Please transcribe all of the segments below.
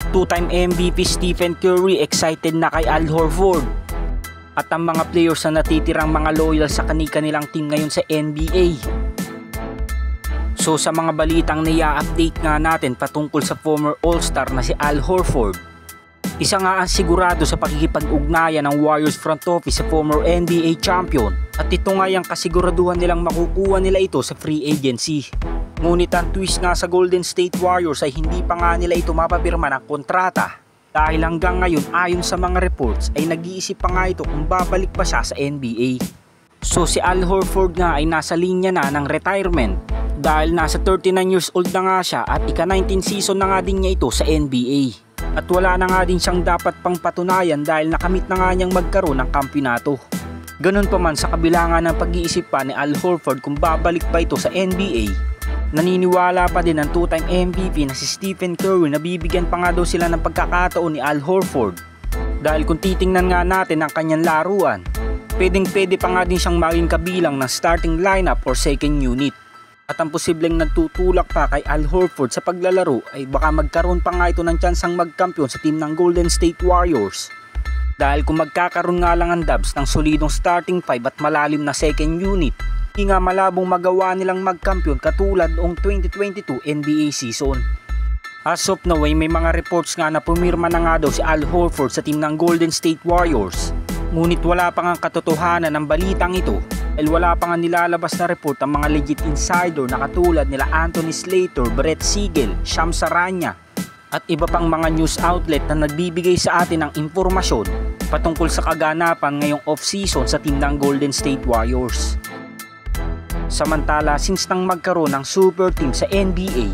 Two-time MVP Stephen Curry excited na kay Al Horford. At ang mga players na natitirang mga loyal sa kanilang team ngayon sa NBA. So sa mga balitang nai-update nga natin patungkol sa former All-Star na si Al Horford. Isa nga ang sigurado sa pakikipag-ugnayan ng Warriors front office sa former NBA champion. At ito nga yung kasiguraduhan nilang makukuha nila ito sa free agency. Ngunit ang twist nga sa Golden State Warriors ay hindi pa nga nila ito mapapirma ng kontrata. Dahil hanggang ngayon ayon sa mga reports ay nag-iisip pa nga ito kung babalik pa siya sa NBA. So si Al Horford nga ay nasa linya na ng retirement. Dahil nasa 39 years old na nga siya at ika-19 season na nga din niya ito sa NBA. At wala na nga din siyang dapat pang patunayan dahil nakamit na nga niyang magkaroon ng kampyonato. Ganun pa man sa kabila nga ng pag-iisip pa ni Al Horford kung babalik pa ito sa NBA, naniniwala pa din ang two-time MVP na si Stephen Curry na bibigyan pa nga daw sila ng pagkakataon ni Al Horford. Dahil kung titingnan nga natin ang kanyang laruan, pwede pa nga din siyang maging kabilang ng starting lineup or second unit. At ang posibleng nagtutulak pa kay Al Horford sa paglalaro ay baka magkaroon pa nga ito ng tsansang magkampiyon sa team ng Golden State Warriors. Dahil kung magkakaroon nga lang ang Dubs ng solidong starting 5 at malalim na second unit, hindi nga malabong magawa nilang magkampiyon katulad noong 2022 NBA season. As of now ay may mga reports nga na pumirma na nga daw si Al Horford sa team ng Golden State Warriors. Ngunit wala pa nga katotohanan ng balitang ito. Dahil wala pa nga nilalabas na report ang mga legit insider na katulad nila Anthony Slater, Brett Siegel, Shams Charania at iba pang mga news outlet na nagbibigay sa atin ng impormasyon patungkol sa kaganapan ngayong off-season sa team ng Golden State Warriors. Samantala, since nang magkaroon ng super team sa NBA,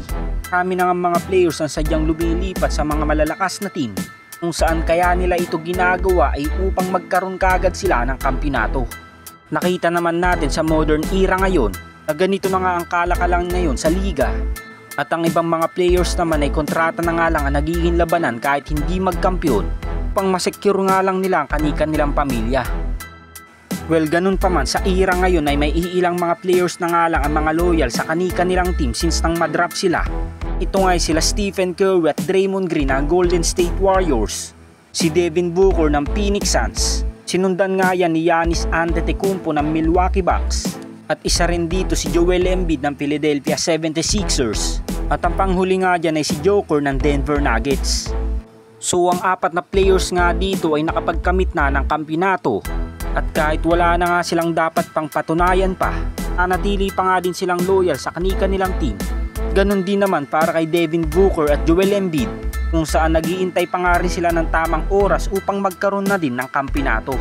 kami na nga mga players ang sadyang lumilipat sa mga malalakas na team kung saan kaya nila ito ginagawa ay upang magkaroon kaagad sila ng kampyonato. Nakita naman natin sa modern era ngayon na ganito na nga ang kalakalan ngayon sa liga. At ang ibang mga players naman ay kontrata na nga lang ang nagiging labanan kahit hindi magkampiyon upang masecure nga lang nila ang kanilang pamilya. Well, ganun pa man sa era ngayon ay may iilang mga players na nga lang ang mga loyal sa kanilang team since nang madraft sila. Ito nga ay sila Stephen Curry at Draymond Green ng Golden State Warriors, si Devin Booker ng Phoenix Suns, sinundan nga yan ni Giannis Antetokounmpo ng Milwaukee Bucks. At isa rin dito si Joel Embiid ng Philadelphia 76ers. At ang panghuli nga dyan ay si Joker ng Denver Nuggets. So ang apat na players nga dito ay nakapagkamit na ng kampyonato. At kahit wala na nga silang dapat pang patunayan pa, nanatili pa nga din silang loyal sa kanilang team. Ganon din naman para kay Devin Booker at Joel Embiid, kung saan nag-iintay pa nga rin sila ng tamang oras upang magkaroon na din ng kampyonato.